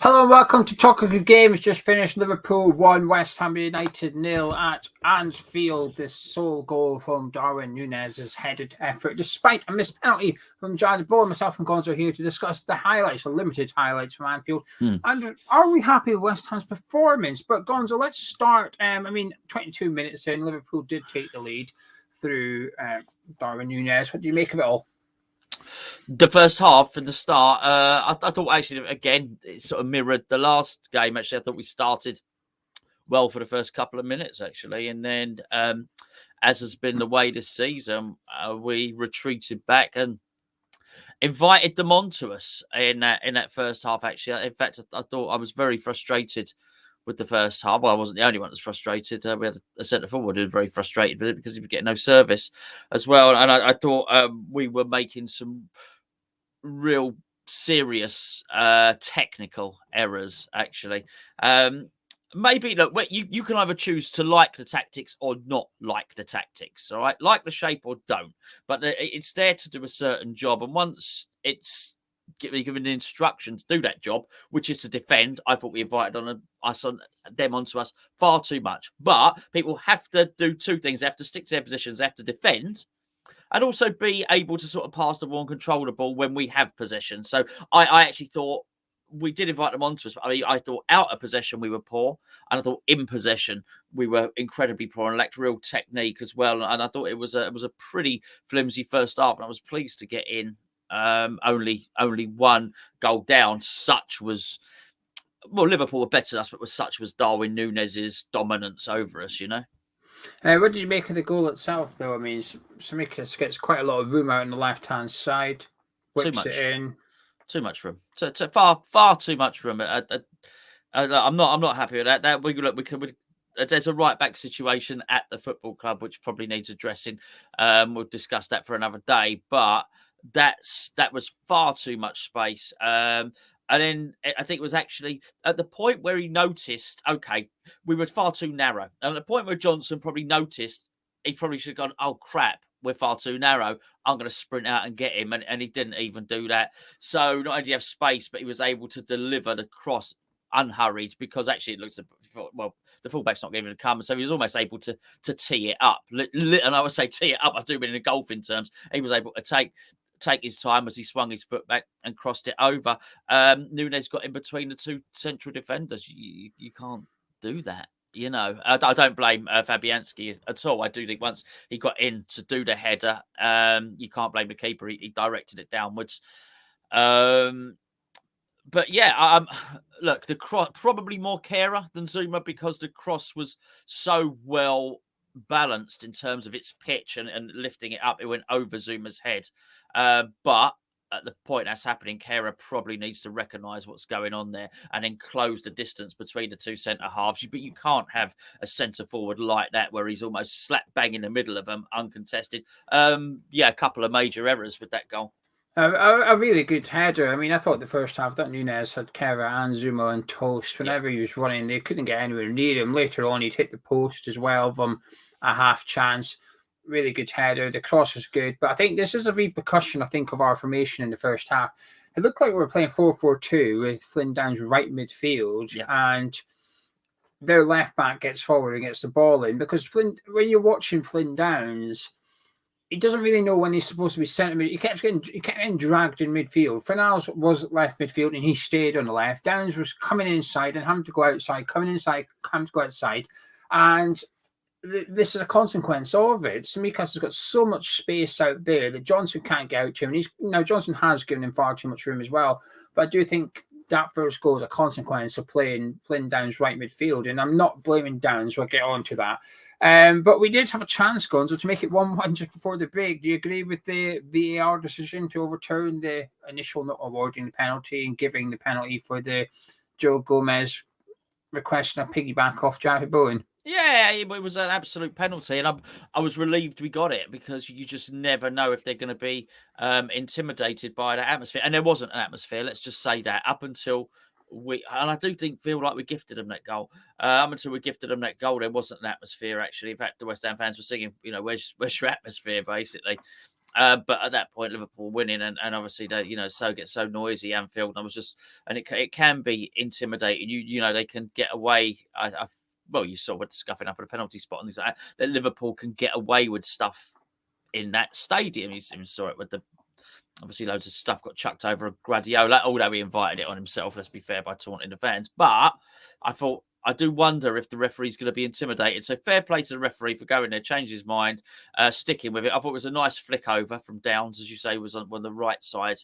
Hello and welcome to Talk of Good Games. Just finished Liverpool 1, West Ham United 0 at Anfield. This sole goal from Darwin Nunez's headed effort, despite a missed penalty from Jarrod Bowen. Myself and Gonzo here to discuss the highlights, the limited highlights from Anfield. And are we happy with West Ham's performance? But Gonzo, let's start. 22 minutes in, Liverpool did take the lead through Darwin Nunez. What do you make of it all? The first half and the start, I thought actually, again, it sort of mirrored the last game. Actually, I thought we started well for the first couple of minutes, actually. And then, as has been the way this season, we retreated back and invited them onto us in that first half, actually. In fact, I thought I was very frustrated with the first half. Well, I wasn't the only one that was frustrated. We had a centre forward who was very frustrated with it because he was getting no service as well. And I thought we were making some real serious technical errors, actually. Maybe, look, you can either choose to like the tactics or not like the tactics, all right? Like the shape or don't. But it's there to do a certain job. And once it's given the instruction to do that job, which is to defend, I thought we invited them onto us far too much. But people have to do two things. They have to stick to their positions. They have to defend and also be able to sort of pass the ball and control the ball when we have possession. So I actually thought we did invite them onto us. But I thought out of possession we were poor, and I thought in possession we were incredibly poor and lacked real technique as well. And I thought it was a pretty flimsy first half, and I was pleased to get in only one goal down. Such was, well, Liverpool were better than us, but such was Darwin Nunez's dominance over us, you know. What did you make of the goal itself, though? I mean, Tsimikas gets quite a lot of room out on the left-hand side, whips it in. Too much room. Far too much room. I'm not happy with that. There's a right back situation at the football club which probably needs addressing. We'll discuss that for another day. But that was far too much space. And then I think it was actually at the point where he noticed, okay, we were far too narrow. And at the point where Johnson probably noticed, he probably should have gone, oh, crap, we're far too narrow. I'm going to sprint out and get him. And he didn't even do that. So not only did he have space, but he was able to deliver the cross unhurried, because actually it looks, well, the fullback's not going to come. So he was almost able to tee it up. And I would say tee it up, I do mean in golfing terms. He was able to take his time as he swung his foot back and crossed it over. Nunez got in between the two central defenders. You can't do that. You know, I don't blame Fabianski at all. I do think once he got in to do the header, you can't blame the keeper. He directed it downwards. But yeah, look, the cross probably more Kehrer than Zuma, because the cross was so well balanced in terms of its pitch and lifting it up. It went over Zuma's head. But at the point that's happening, Kehrer probably needs to recognise what's going on there and then close the distance between the two centre halves. But you can't have a centre forward like that where he's almost slap bang in the middle of them, uncontested. A couple of major errors with that goal. A really good header. I mean, I thought the first half that Nunez had Kehrer and Zuma on toast. Whenever he was running, they couldn't get anywhere near him. Later on, he'd hit the post as well from a half chance. Really good header. The cross was good. But I think this is a repercussion, I think, of our formation in the first half. It looked like we were playing 4-4-2 with Flynn Downs right midfield, and their left back gets forward and gets the ball in, because Flynn, when you're watching Flynn Downs, he doesn't really know when he's supposed to be centre mid. He kept getting dragged in midfield. Fernals was left midfield and he stayed on the left. Downs was coming inside and having to go outside, coming inside, having to go outside. And this is a consequence of it. Tsimikas has got so much space out there that Johnson can't get out to him. And Johnson has given him far too much room as well. But I do think that first goal is a consequence of playing Downs right midfield. And I'm not blaming Downs. We'll get on to that. But we did have a chance, Gonzo, to make it 1-1 just before the break. Do you agree with the VAR decision to overturn the initial not awarding the penalty and giving the penalty for the Joe Gomez requesting a piggyback off Jarrod Bowen? Yeah, it was an absolute penalty, and I was relieved we got it, because you just never know if they're going to be intimidated by that atmosphere. And there wasn't an atmosphere, let's just say that, up until and I do feel like we gifted them that goal. Up until we gifted them that goal, there wasn't an atmosphere, actually. In fact, the West Ham fans were singing, where's your atmosphere, basically. But at that point, Liverpool winning, and obviously they, so get so noisy, Anfield. And I was just, and it can be intimidating. They can get away. Well, you saw with scuffing up at a penalty spot and things like that Liverpool can get away with stuff in that stadium. You saw it with obviously loads of stuff got chucked over Guardiola, although he invited it on himself, let's be fair, by taunting the fans. But I do wonder if the referee's going to be intimidated. So fair play to the referee for going there, changing his mind, sticking with it. I thought it was a nice flick over from Downs, as you say, was on the right side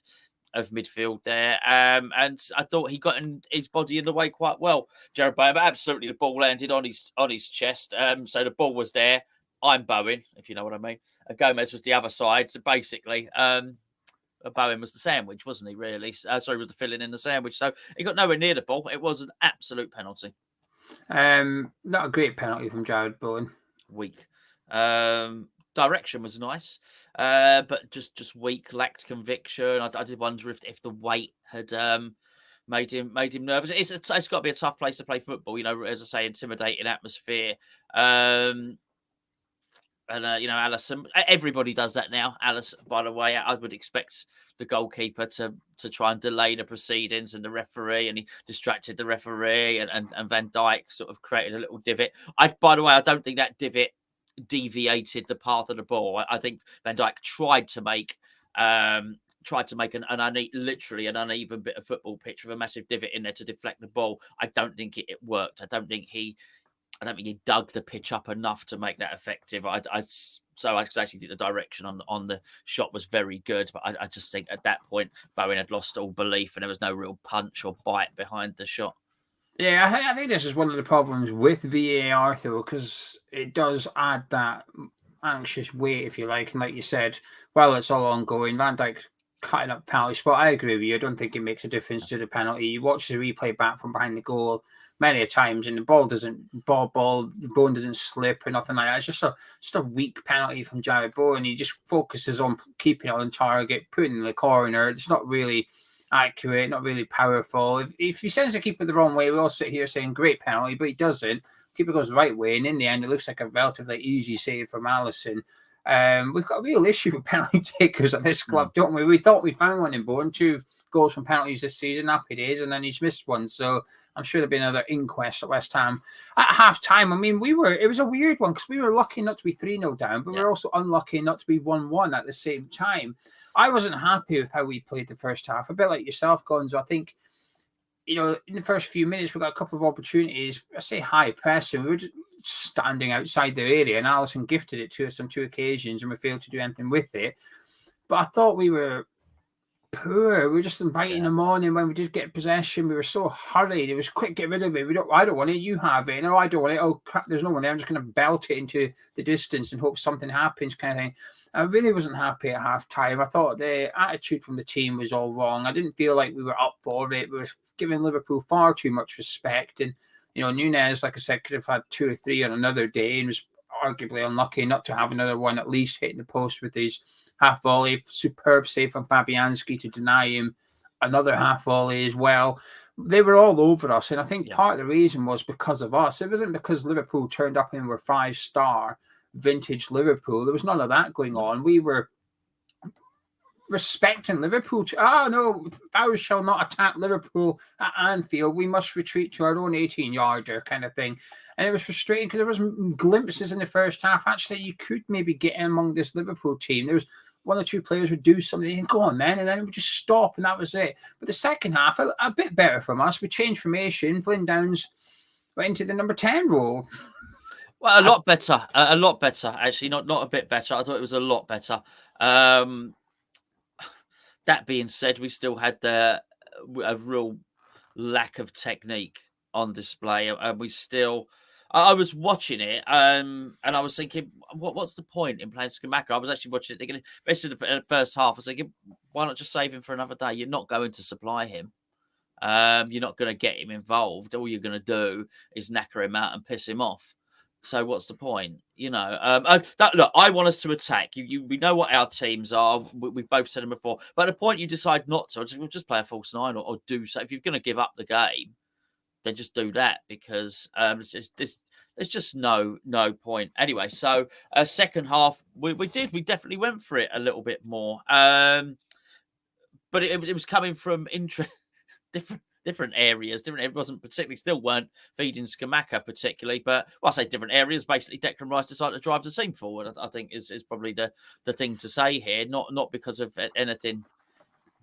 of midfield there. And I thought he got his body in the way quite well. Jarrod Bowen, absolutely, the ball landed on his chest. So the ball was there. I'm Bowen, if you know what I mean. Gomez was the other side. So basically, Bowen was the sandwich, wasn't he, really? Sorry, was the filling in the sandwich. So he got nowhere near the ball. It was an absolute penalty. Not a great penalty from Jarrod Bowen. Weak. Direction was nice, but just weak, lacked conviction. I did wonder if the weight had made him nervous. It's got to be a tough place to play football. As I say, intimidating atmosphere. And Alisson, everybody does that now. Alisson, by the way, I would expect the goalkeeper to try and delay the proceedings and the referee, and he distracted the referee, and Van Dijk sort of created a little divot. By the way, I don't think that divot deviated the path of the ball. I think Van Dijk tried to make literally an uneven bit of football pitch with a massive divot in there to deflect the ball. I don't think it worked. I don't think he dug the pitch up enough to make that effective. So I actually think the direction on the shot was very good, but I just think at that point Bowen had lost all belief and there was no real punch or bite behind the shot. Yeah, I think this is one of the problems with VAR, though, because it does add that anxious weight, if you like. And like you said, while it's all ongoing, Van Dijk cutting up penalty spot. I agree with you. I don't think it makes a difference to the penalty. You watch the replay back from behind the goal many a times, and the ball doesn't bobble, the bone doesn't slip or nothing like that. It's just a weak penalty from Jarrod Bowen. He just focuses on keeping it on target, putting it in the corner. It's not really accurate, not really powerful. If he sends the keeper the wrong way, we all sit here saying great penalty, but he doesn't. Keeper goes the right way, and in the end, it looks like a relatively easy save from Alisson. We've got a real issue with penalty takers at this club, don't we? We thought we found one in Bowen, 2 goals from penalties this season, happy days, and then he's missed one. So I'm sure there'll be another inquest at West Ham. At half-time, I mean, it was a weird one because we were lucky not to be 3-0 down, but we were also unlucky not to be 1-1 at the same time. I wasn't happy with how we played the first half, a bit like yourself, Gonzo. I think, in the first few minutes, we got a couple of opportunities. I say high pressing. We were just standing outside their area, and Alisson gifted it to us on 2 occasions, and we failed to do anything with it. But I thought we were poor. We were just inviting them on, and when we did get possession, we were so hurried. It was quick, get rid of it. I don't want it. You have it. No, I don't want it. Oh crap! There's no one there. I'm just going to belt it into the distance and hope something happens, kind of thing. I really wasn't happy at half time. I thought the attitude from the team was all wrong. I didn't feel like we were up for it. We were giving Liverpool far too much respect. And, Nunez, like I said, could have had 2 or 3 on another day and was arguably unlucky not to have another one at least hitting the post with his half volley. Superb save from Fabianski to deny him another half volley as well. They were all over us. And I think part of the reason was because of us. It wasn't because Liverpool turned up and were 5-star vintage Liverpool. There was none of that going on. We were respecting Liverpool. No, ours shall not attack Liverpool at Anfield. We must retreat to our own 18-yarder kind of thing. And it was frustrating because there was glimpses in the first half. Actually, you could maybe get in among this Liverpool team. There was 1 or 2 players would do something and go on then, and then it would just stop, and that was it. But the second half, a bit better from us. We changed formation. Flynn Downs went into the number 10 role. Well, a lot better, actually, not a bit better. I thought it was a lot better. That being said, we still had a real lack of technique on display, and we still. I was watching it, and I was thinking, what's the point in playing Skamaka? I was actually watching it thinking, especially the first half, I was thinking, why not just save him for another day? You're not going to supply him. You're not going to get him involved. All you're going to do is knacker him out and piss him off. So what's the point? Look, I want us to attack. We know what our teams are. We've both said them before. But at the point you decide not to, we'll just play a false 9 or do so. If you're going to give up the game, then just do that, because there's just no point. Anyway, so second half, we definitely went for it a little bit more. But it was coming from different areas. It wasn't particularly, still weren't feeding Scamacca particularly, but I say different areas. Basically, Declan Rice decided to drive the team forward. I think is probably the thing to say here. Not because of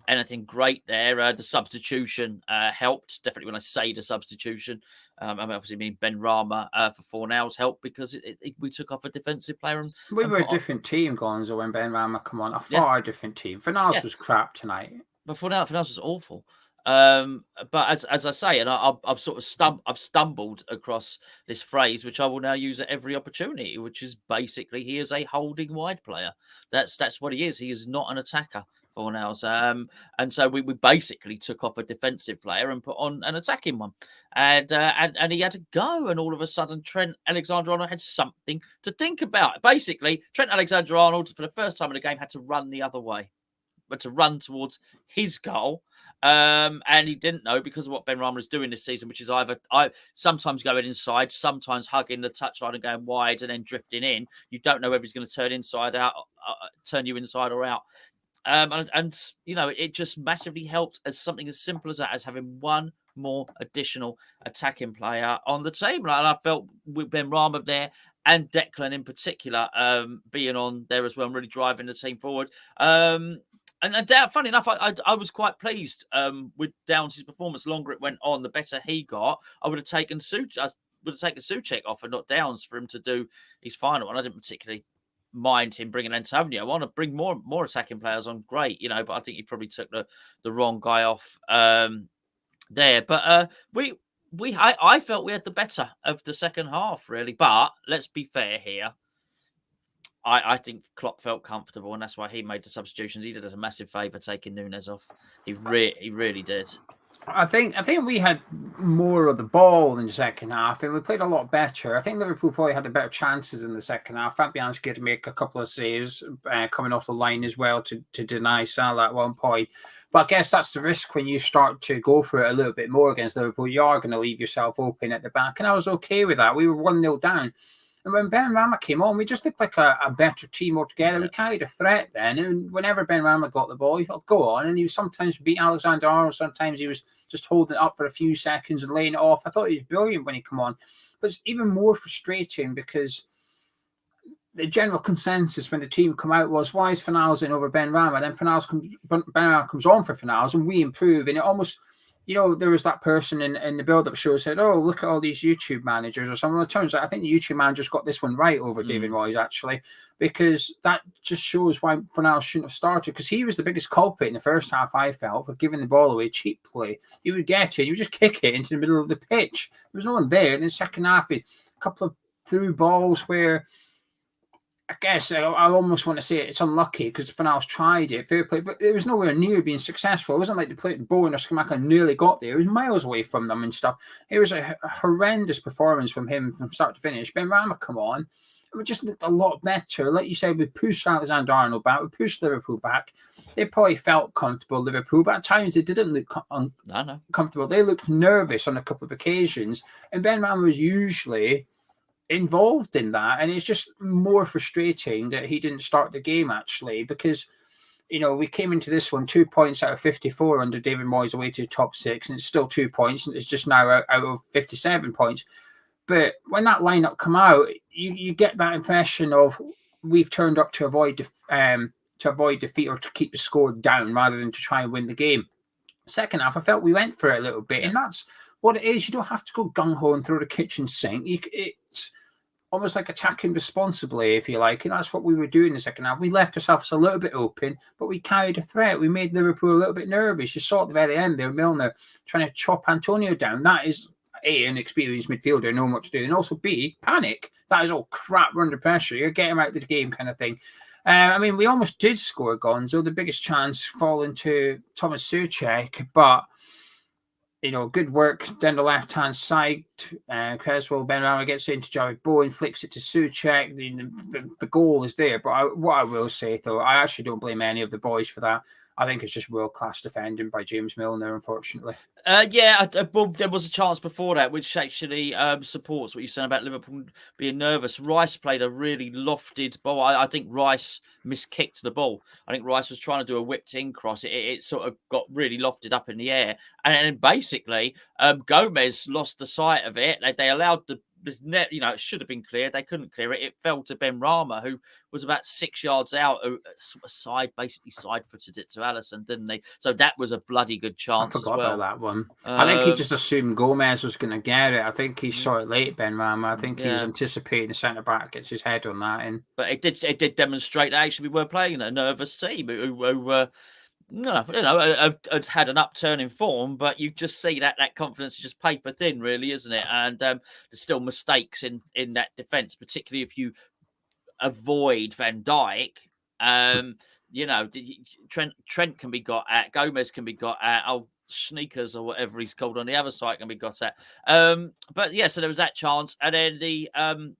anything great there. The substitution helped. Definitely, when I say the substitution, I mean, obviously mean Ben Rama for Fornals helped, because we took off a defensive player. And we were a different team, Gonzo, when Ben Rama come on. A far different team. Fornals was crap tonight. But Fornals was awful. But as I say, and I've sort of I've stumbled across this phrase, which I will now use at every opportunity, which is basically he is a holding wide player. That's what he is. He is not an attacker. Fornals. And so we basically took off a defensive player and put on an attacking one, and he had to go, and all of a sudden Trent Alexander-Arnold had something to think about. Basically, Trent Alexander-Arnold for the first time in the game had to run the other way, but to run towards his goal. And he didn't know, because of what Ben Rama is doing this season, which is either sometimes going inside, sometimes hugging the touchline and going wide and then drifting in. You don't know whether he's going to turn you inside or out. And you know, it just massively helped as something as simple as that, as having one more additional attacking player on the team. And I felt with Ben Rama there, and Declan in particular, being on there as well, and really driving the team forward. And funny enough, I was quite pleased with Downs' performance. The longer it went on, the better he got. I would have taken Souček off and not Downs for him to do his final one. I didn't particularly mind him bringing Antonio. I want to bring more attacking players on, great, you know, but I think he probably took the wrong guy off there. But I felt we had the better of the second half, really. But let's be fair here. I think Klopp felt comfortable, and that's why he made the substitutions. He did us a massive favour taking Nunez off. He really did. I think we had more of the ball in the second half, and we played a lot better. I think Liverpool probably had the better chances in the second half. Fabianski had to make a couple of saves coming off the line as well to deny Salah at one point. But I guess that's the risk when you start to go for it a little bit more against Liverpool. You are going to leave yourself open at the back, and I was okay with that. We were 1-0 down. And when Ben Rama came on, we just looked like a better team altogether. We carried a threat then. And whenever Ben Rama got the ball, he thought, go on. And he was sometimes beat Alexander-Arnold. Sometimes he was just holding it up for a few seconds and laying it off. I thought he was brilliant when he came on. But it's even more frustrating because the general consensus when the team come out was, why is Fornals in over Ben Rama? Then Ben Rama comes on for Fornals and we improve. And it almost... You know, there was that person in the build-up show who said, oh, look at all these YouTube managers or something. Well, it turns out I think the YouTube manager's got this one right over David Moyes, actually, because that just shows why Fornals shouldn't have started, because he was the biggest culprit in the first half, I felt, for giving the ball away cheaply. You would get it, you would just kick it into the middle of the pitch. There was no one there. In the second half, a couple of through balls where... I guess I almost want to say it's unlucky because Fornals tried it, fair play, but it was nowhere near being successful. It wasn't like the play Bowen or Scamacca nearly got there. It was miles away from them and stuff. It was a horrendous performance from him from start to finish. Ben Rama come on, and we just looked a lot better. Like you said, we pushed Alexander-Arnold back, we pushed Liverpool back. They probably felt comfortable, Liverpool, but at times they didn't look comfortable. They looked nervous on a couple of occasions, and Ben Rama was usually involved in that, and it's just more frustrating that he didn't start the game, actually, because, you know, we came into this one 2 points out of 54 under David Moyes away to top 6, and it's still 2 points, and it's just now out of 57 points. But when that lineup come out, you get that impression of we've turned up to avoid defeat or to keep the score down rather than to try and win the game. Second half, I felt we went for it a little bit, and that's what it is. You don't have to go gung-ho and throw the kitchen sink. It's almost like attacking responsibly, if you like, and that's what we were doing in the second half. We left ourselves a little bit open, but we carried a threat. We made Liverpool a little bit nervous. You saw at the very end there, Milner trying to chop Antonio down. That is A, an experienced midfielder, knowing what to do, and also B, panic. That is all crap, we're under pressure. You're getting him out of the game kind of thing. I mean, we almost did score Gonzo, the biggest chance falling to Thomas Souček, but... You know, good work down the left-hand side. Creswell, Ben Rama gets it into Jarrod Bowen, flicks it to Souček. The goal is there. But what I will say, though, I actually don't blame any of the boys for that. I think it's just world-class defending by James Milner, unfortunately. Well, there was a chance before that, which actually supports what you're saying about Liverpool being nervous. Rice played a really lofted ball. I think Rice miskicked the ball. I think Rice was trying to do a whipped-in cross. It sort of got really lofted up in the air. And then basically, Gomez lost the sight of it. They allowed the net, it should have been cleared. They couldn't clear it. It fell to Benrahma, who was about 6 yards out, basically side-footed it to Alisson, didn't he? So that was a bloody good chance. I forgot about that one. Um, I think he just assumed Gomez was going to get it. I think he saw it late, Benrahma. I think he was anticipating the centre back gets his head on that. But it did demonstrate that actually we were playing a nervous team who had had an upturn in form, but you just see that confidence is just paper thin, really, isn't it? And there's still mistakes in that defence, particularly if you avoid Van Dijk. Trent can be got at, Gomez can be got at, Sneakers or whatever he's called on the other side can be got at. But yeah, so there was that chance, and then the the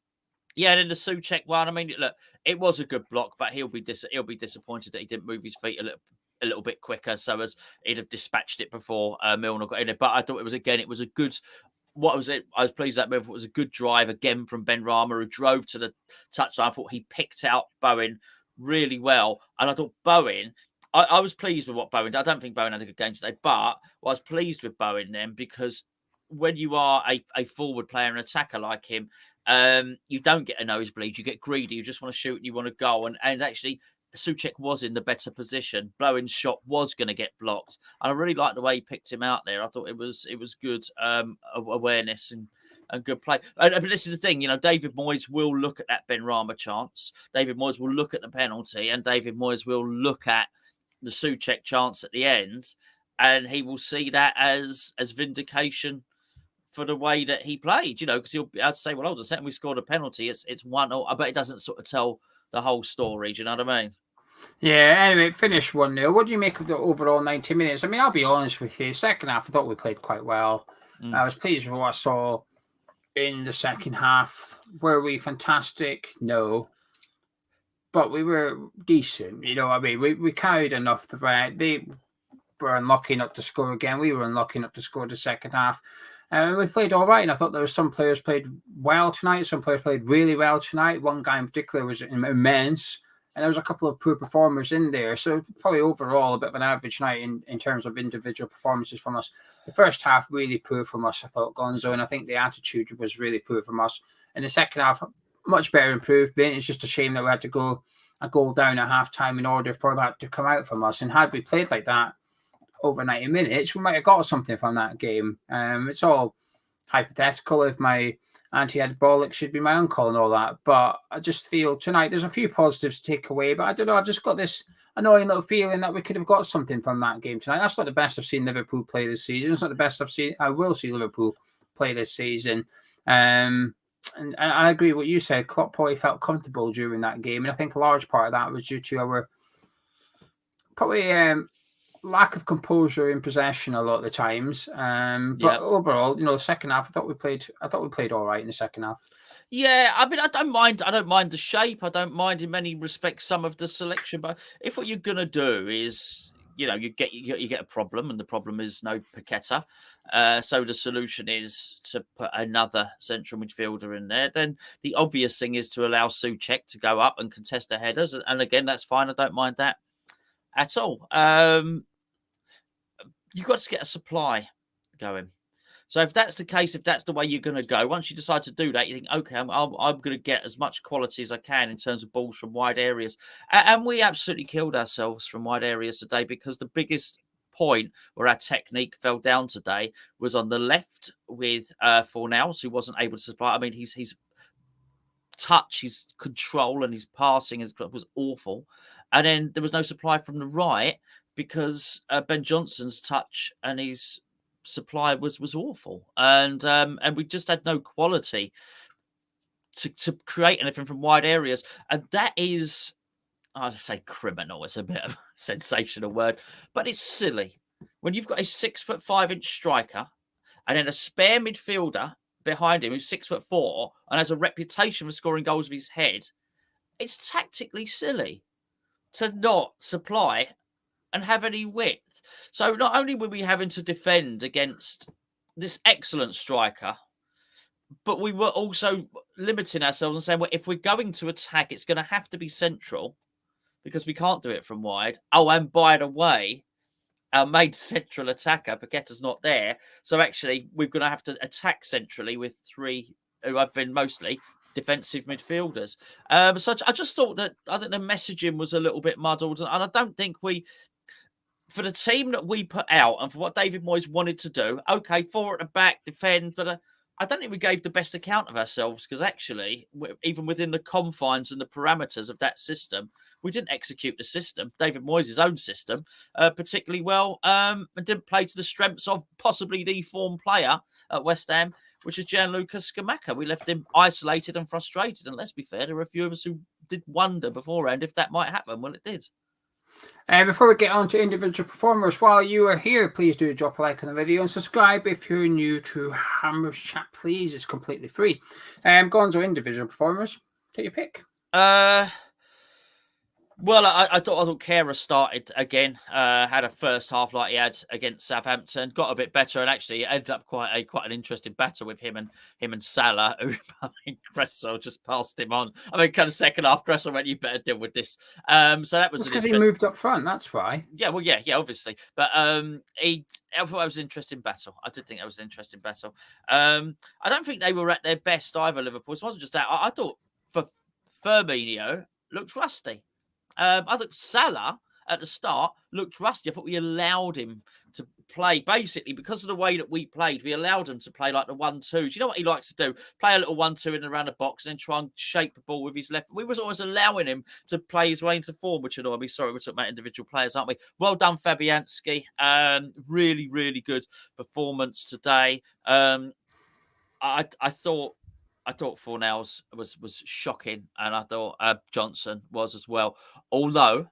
Souček one. I mean, look, it was a good block, but he'll be disappointed that he didn't move his feet a little bit quicker, so as he'd have dispatched it before Milner got in it. But I thought it was a good. What was it? I was pleased that move. It was a good drive again from Benrahma, who drove to the touchline. I thought he picked out Bowen really well, and I thought Bowen. I was pleased with what Bowen did. I don't think Bowen had a good game today, but I was pleased with Bowen then, because when you are a forward player and attacker like him, you don't get a nosebleed. You get greedy. You just want to shoot and you want to go. And actually, Souček was in the better position. Bowen's shot was going to get blocked. And I really liked the way he picked him out there. I thought it was good awareness and good play. But this is the thing, David Moyes will look at that Benrahma chance. David Moyes will look at the penalty, and David Moyes will look at the Souček chance at the end, and he will see that as vindication for the way that he played, because he'll be able to say, well, the second we scored a penalty, it's 1-0, but it doesn't sort of tell the whole story. Do you know what I mean? Yeah, anyway, it finished 1-0. What do you make of the overall 90 minutes? I mean, I'll be honest with you. Second half, I thought we played quite well. I was pleased with what I saw in the second half. Were we fantastic? No. But we were decent, I mean? We carried enough to bear. They were unlucky not to score again. We were unlucky not to score the second half. We played all right, and I thought there were some players played well tonight. Some players played really well tonight. One guy in particular was immense, and there was a couple of poor performers in there. So probably overall a bit of an average night in terms of individual performances from us. The first half really poor from us, I thought, Gonzo, and I think the attitude was really poor from us. In the second half, much better improved. It's just a shame that we had to go a goal down at half-time in order for that to come out from us. And had we played like that over 90 minutes, we might have got something from that game. It's all hypothetical if my anti-anabolic should be my uncle and all that. But I just feel tonight there's a few positives to take away. But I don't know, I've just got this annoying little feeling that we could have got something from that game tonight. That's not the best I've seen Liverpool play this season. It's not the best I will see Liverpool play this season. And I agree with what you said. Klopp probably felt comfortable during that game. And I think a large part of that was due to our probably lack of composure in possession a lot of the times. But overall, the second half, I thought we played all right in the second half. Yeah, I mean, I don't mind the shape. I don't mind in many respects some of the selection. But if what you're gonna do is, you get a problem, and the problem is no Paqueta. So the solution is to put another central midfielder in there. Then the obvious thing is to allow Souček to go up and contest the headers. And again, that's fine. I don't mind that at all. You've got to get a supply going. So if that's the case, if that's the way you're going to go, once you decide to do that, you think, okay, I'm going to get as much quality as I can in terms of balls from wide areas. And we absolutely killed ourselves from wide areas today, because the biggest point where our technique fell down today was on the left with Fornals, who wasn't able to supply. I mean, his touch, his control and his passing was awful. And then there was no supply from the right, because Ben Johnson's touch and his supply was awful, and we just had no quality to create anything from wide areas, and that is, I'd say criminal. It's a bit of a sensational word, but it's silly when you've got a 6'5" striker and then a spare midfielder behind him who's 6'4" and has a reputation for scoring goals with his head. It's tactically silly to not supply and have any width. So not only were we having to defend against this excellent striker, but we were also limiting ourselves and saying, well, if we're going to attack, it's going to have to be central because we can't do it from wide. Oh, and by the way, our main central attacker, Paqueta's not there. So actually, we're going to have to attack centrally with three who have been mostly defensive midfielders. So I just thought that I think the messaging was a little bit muddled. And I don't think for the team that we put out and for what David Moyes wanted to do, okay, 4 at the back, defend, but I don't think we gave the best account of ourselves because actually, even within the confines and the parameters of that system, we didn't execute the system, David Moyes' own system, particularly well and didn't play to the strengths of possibly the form player at West Ham, which is Gianluca Scamacca. We left him isolated and frustrated. And let's be fair, there were a few of us who did wonder beforehand if that might happen. Well, it did. Before we get on to individual performers, while you are here, please do drop a like on the video and subscribe if you're new to Hammers Chat, please. It's completely free. Gonzo, individual performers, take your pick. Well, I thought Kehrer started again. Had a first half like he had against Southampton. Got a bit better, and actually ended up quite an interesting battle with him and Salah, who I mean, Cresswell just passed him on. I mean, kind of second half, Cresswell went, "You better deal with this." So that was because he moved up front. That's why. Yeah, well, yeah, obviously. But I thought it was an interesting battle. I did think it was an interesting battle. I don't think they were at their best either. Liverpool. It wasn't just that. I thought for Firmino looked rusty. I thought Salah at the start looked rusty. I thought we allowed him to play basically because of the way that we played. We allowed him to play like the 1-2s. You know what he likes to do? Play a little 1-2 in and around the box and then try and shape the ball with his left. We was always allowing him to play his way into form, which annoyed me. Sorry, we're talking about individual players, aren't we? Well done, Fabianski. Really, really good performance today. I thought Fornals was shocking, and I thought Johnson was as well. Although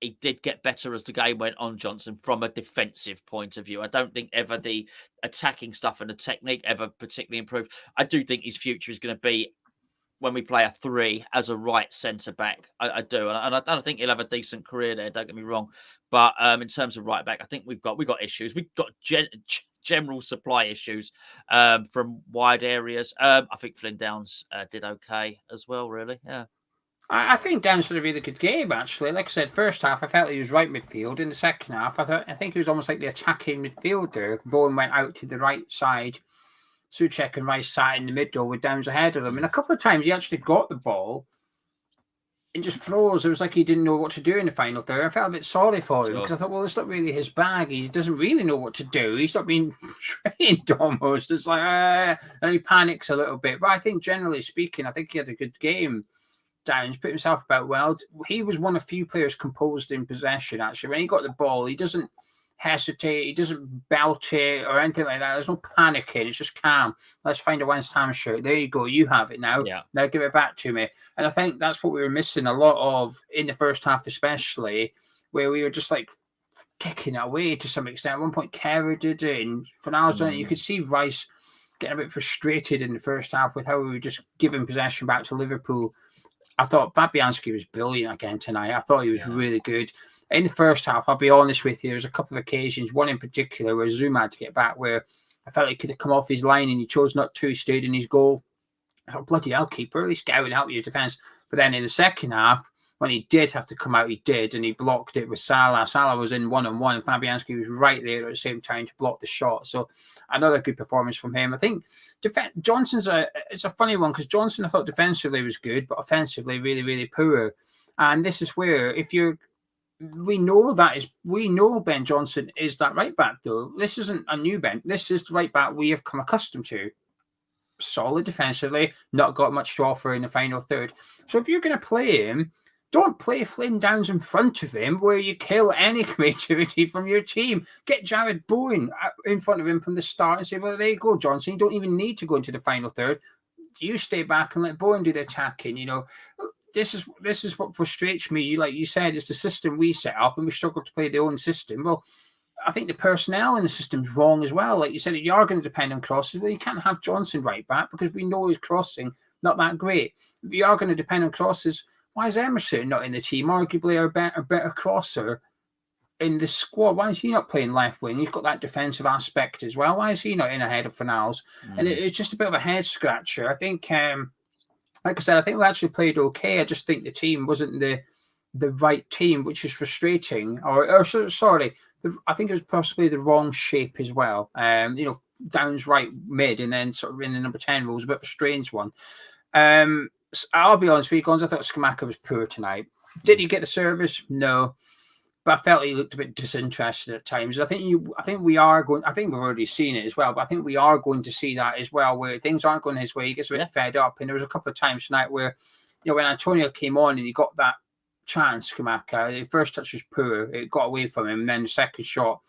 he did get better as the game went on, Johnson, from a defensive point of view. I don't think ever the attacking stuff and the technique ever particularly improved. I do think his future is going to be when we play a 3 as a right centre back. I do, and I think he'll have a decent career there. Don't get me wrong, but in terms of right back, I think we've got issues. We've got general supply issues from wide areas. I think Flynn Downs did okay as well, really. Yeah. I think Downs had a really good game, actually. Like I said, first half, I felt he was right midfield. In the second half, I think he was almost like the attacking midfielder. Bowen went out to the right side. Souček and Rice sat in the middle with Downs ahead of him. And a couple of times he actually got the ball and just froze. It was like he didn't know what to do in the final third. I felt a bit sorry for him because I thought, well, it's not really his bag. He doesn't really know what to do. He's not being trained almost. It's like, and he panics a little bit. But I think generally speaking, I think he had a good game. Downs put himself about well. He was one of few players composed in possession, actually. When he got the ball, he doesn't hesitate. He doesn't belt it or anything like that. There's no panicking. It's just calm. Let's find a West Ham shirt. There you go. You have it now. Yeah. Now give it back to me. And I think that's what we were missing a lot of in the first half, especially, where we were just like kicking it away to some extent. At one point, Kehrer did it, and Fornals done it. You could see Rice getting a bit frustrated in the first half with how we were just giving possession back to Liverpool. I thought Fabianski was brilliant again tonight. I thought he was really good. In the first half, I'll be honest with you, there was a couple of occasions, one in particular where Zouma had to get back, where I felt he could have come off his line and he chose not to. He stayed in his goal. I thought, bloody hell, keeper, at least get out and help your defence. But then in the second half, when he did have to come out, he did, and he blocked it with Salah. Salah was in one-on-one, and Fabianski was right there at the same time to block the shot. So another good performance from him. I think Johnson's it's a funny one because Johnson, I thought defensively was good, but offensively really, really poor. And this is where we know Ben Johnson is that right back though. This isn't a new Ben. This is the right back we have come accustomed to. Solid defensively, not got much to offer in the final third. So if you're going to play him, don't play Flynn Downs in front of him where you kill any creativity from your team. Get Jarrod Bowen in front of him from the start and say, well, there you go, Johnson. You don't even need to go into the final third. You stay back and let Bowen do the attacking. You know, this is what frustrates me. Like you said, it's the system we set up and we struggle to play their own system. Well, I think the personnel in the system's wrong as well. Like you said, you are going to depend on crosses. Well, you can't have Johnson right back because we know his crossing not that great. If you are going to depend on crosses, why is Emerson not in the team? Arguably our better crosser in the squad? Why is he not playing left wing? He's got that defensive aspect as well. Why is he not in ahead of Fornals? And it's just a bit of a head scratcher. I think, like I said, I think we actually played okay. I just think the team wasn't the right team, which is frustrating. Sorry, I think it was possibly the wrong shape as well. Downs right mid, and then sort of in the number 10 role was a bit of a strange one. I'll be honest with you, Gonzo, I thought Skamaka was poor tonight. Did he get the service? No. But I felt he looked a bit disinterested at times. I think we've already seen it as well, but I think we are going to see that as well, where things aren't going his way. He gets a bit fed up. And there was a couple of times tonight where, when Antonio came on and he got that chance, Skamaka, the first touch was poor. It got away from him. And then the second shot,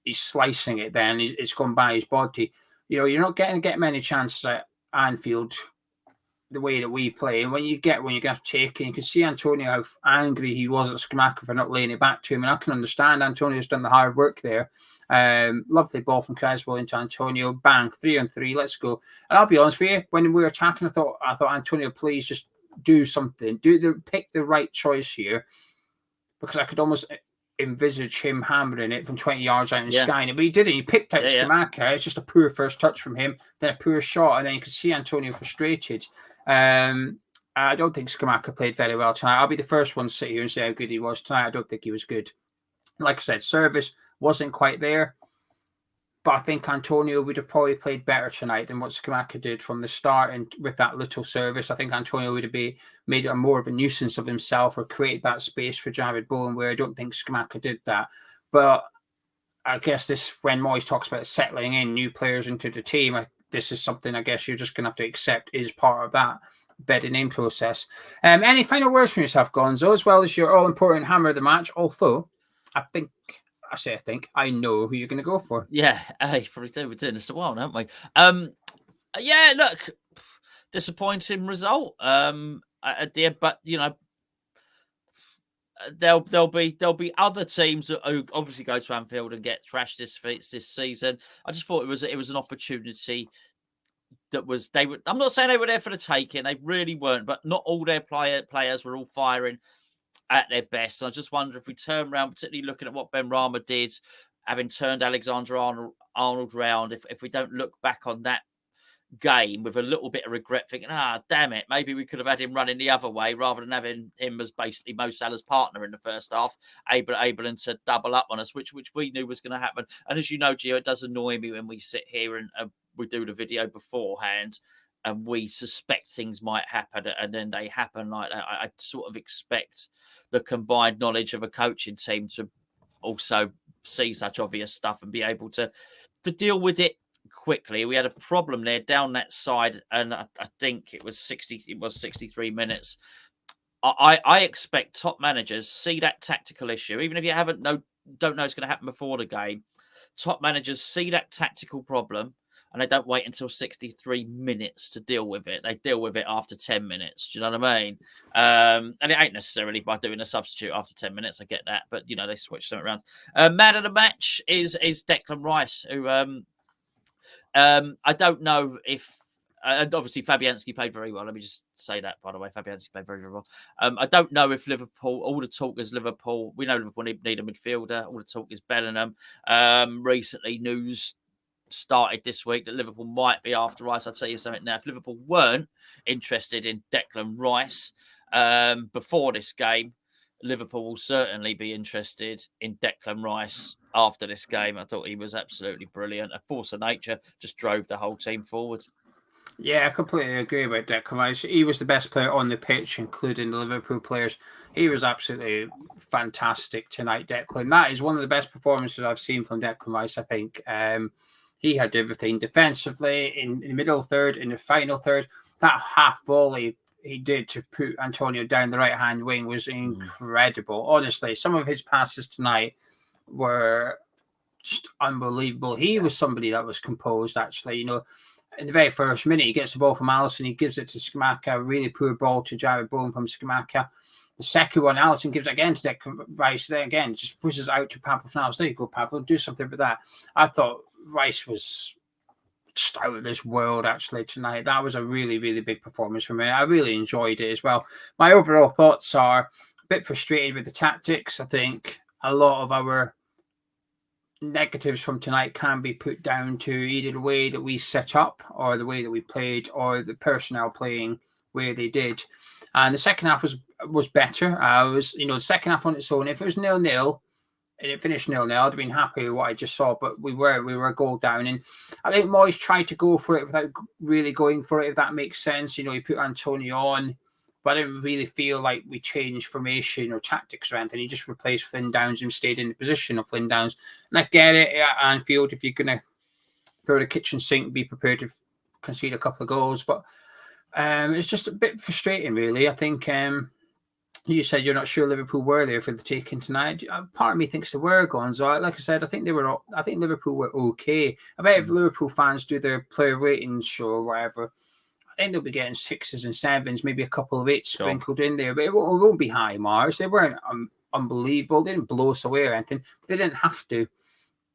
he's slicing it then. It's gone by his body. You're not going to get many chances at Anfield the way that we play. And when you're going to have to take it, you can see Antonio how angry he was at Skamaka for not laying it back to him. And I can understand Antonio's done the hard work there. Lovely ball from Creswell into Antonio. Bang, 3-on-3. Let's go. And I'll be honest with you, when we were attacking, I thought Antonio, please just do something. Pick the right choice here, because I could almost envisage him hammering it from 20 yards out and skying it, but he didn't. He picked out Skamaka. It's just a poor first touch from him, then a poor shot, and then you can see Antonio frustrated. I don't think Skamaka played very well tonight. I'll be the first one to sit here and say how good he was tonight. I don't think he was good. Like I said, service wasn't quite there, but I think Antonio would have probably played better tonight than what Skamaka did from the start. And with that little service, I think Antonio would have made it more of a nuisance of himself, or created that space for Jarrod Bowen, where I don't think Skamaka did that. But I guess when Moyes talks about settling in new players into the team, this is something I guess you're just going to have to accept is part of that bedding in process. Any final words from yourself, Gonzo, as well as your all-important hammer of the match? Although, I know who you're going to go for. Yeah, you probably do. We're doing this a while, haven't we? Look, disappointing result. But there'll be other teams that obviously go to Anfield and get thrashed this season. I just thought it was an opportunity that was I'm not saying they were there for the taking. They really weren't, but not all their players were all firing at their best. And I just wonder if we turn around, particularly looking at what Ben Rama did, having turned Alexander Arnold round, if we don't look back on that game with a little bit of regret, thinking, damn it, maybe we could have had him running the other way rather than having him as basically Mo Salah's partner in the first half, able to double up on us, which we knew was going to happen. And as you know, Gio, it does annoy me when we sit here and we do the video beforehand and we suspect things might happen and then they happen like that. I sort of expect the combined knowledge of a coaching team to also see such obvious stuff and be able to deal with it quickly. We had a problem there down that side, and I think it was 63 minutes. I expect top managers see that tactical issue, even if you don't know it's going to happen before the game. Top managers see that tactical problem, and they don't wait until 63 minutes to deal with it. They deal with it after 10 minutes. Do you know what I mean? And it ain't necessarily by doing a substitute after 10 minutes. I get that, but they switch something around. Man of the match is Declan Rice, who I don't know if. And obviously, Fabianski played very well. Let me just say that, by the way. Fabianski played very, very well. I don't know if Liverpool, all the talk is Liverpool. We know Liverpool need a midfielder. All the talk is Bellingham. Recently, news started this week that Liverpool might be after Rice. I'll tell you something now. If Liverpool weren't interested in Declan Rice before this game, Liverpool will certainly be interested in Declan Rice after this game. I thought he was absolutely brilliant. A force of nature, just drove the whole team forward. Yeah, I completely agree about Declan Rice. He was the best player on the pitch, including the Liverpool players. He was absolutely fantastic tonight, Declan. That is one of the best performances I've seen from Declan Rice, I think. He had everything defensively, in the middle third, in the final third. That half volley he did to put Antonio down the right-hand wing was incredible. Honestly, some of his passes tonight were just unbelievable. He was somebody that was composed, actually. In the very first minute, he gets the ball from Alisson. He gives it to Skamaka. A really poor ball to Jarrod Bowen from Skamaka. The second one, Alisson gives it again to Declan Rice. Then again, just pushes out to Pablo Fornals. There you go, Pablo. Do something with that. I thought Rice was just out of this world, actually, tonight. That was a really, really big performance for me. I really enjoyed it as well. My overall thoughts are a bit frustrated with the tactics. I think a lot of our negatives from tonight can be put down to either the way that we set up or the way that we played or the personnel playing where they did. And the second half was better. The second half on its own, if it was 0-0 and it finished 0-0, I'd have been happy with what I just saw, but we were a goal down. And I think Moyes tried to go for it without really going for it, if that makes sense. He put Antonio on, but I didn't really feel like we changed formation or tactics or anything. He just replaced Flynn Downs and stayed in the position of Flynn Downs. And I get it at Anfield, if you're going to throw the kitchen sink, be prepared to concede a couple of goals. But it's just a bit frustrating, really. I think you said you're not sure Liverpool were there for the taking tonight. Part of me thinks they were, Gonzo. Like I said, I think Liverpool were okay. I bet if Liverpool fans do their player ratings show or whatever, I think they'll be getting 6s and 7s, maybe a couple of 8s sprinkled in there. But it won't be high marks. They weren't unbelievable. They didn't blow us away or anything. They didn't have to.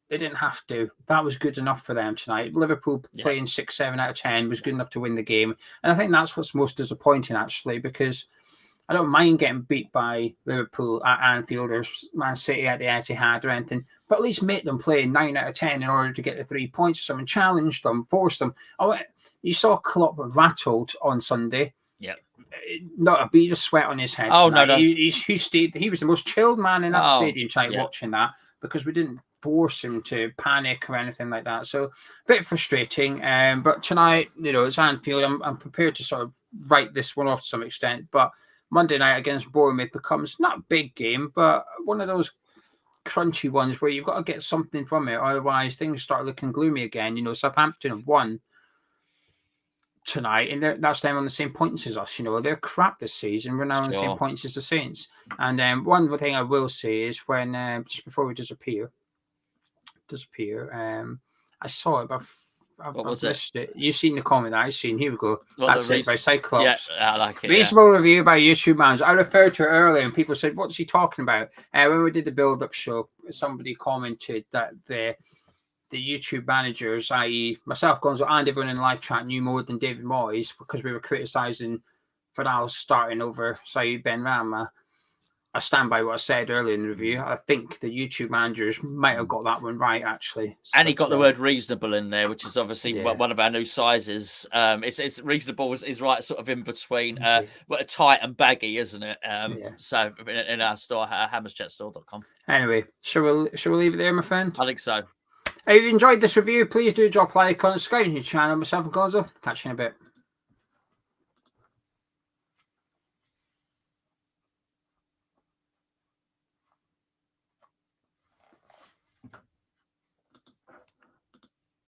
That was good enough for them tonight. Liverpool playing 6, 7 out of 10 was good enough to win the game. And I think that's what's most disappointing, actually, because I don't mind getting beat by Liverpool at Anfield or Man City at the Etihad or anything, but at least make them play 9 out of 10 in order to get the 3 points or something. Challenge them, force them. You saw Klopp rattled on Sunday. Yeah. Not a bead of sweat on his head. Oh, tonight. no. He was the most chilled man in that stadium tonight watching that, because we didn't force him to panic or anything like that. So a bit frustrating. But tonight, it's Anfield. I'm prepared to sort of write this one off to some extent. But Monday night against Bournemouth becomes not a big game, but one of those crunchy ones where you've got to get something from it. Otherwise, things start looking gloomy again. Southampton have won tonight, and that's them on the same points as us. They're crap this season. We're now on the same points as the Saints. And one thing I will say is when just before we disappear, I saw it, but I've missed it. You've seen the comment that I've seen. Here we go. That's it, by Cyclops. Yeah, I like it. Reasonable review by YouTube manager. I referred to it earlier, and people said, "What's he talking about?" When we did the build-up show, somebody commented that the YouTube managers, i.e., myself, Gonzo, and everyone in the live chat, knew more than David Moyes because we were criticising Fidel starting over Saeed Benrahma. I stand by what I said earlier in the review. I think the YouTube managers might have got that one right, actually. And he got the word reasonable in there, which is obviously one of our new sizes. It's reasonable is right sort of in between tight and baggy, isn't it? So in our store, hammerschatstore.com. Anyway, shall we leave it there, my friend? I think so. If you enjoyed this review, please do drop a like on subscribe to the channel. Myself and Gonzo. Catch you in a bit.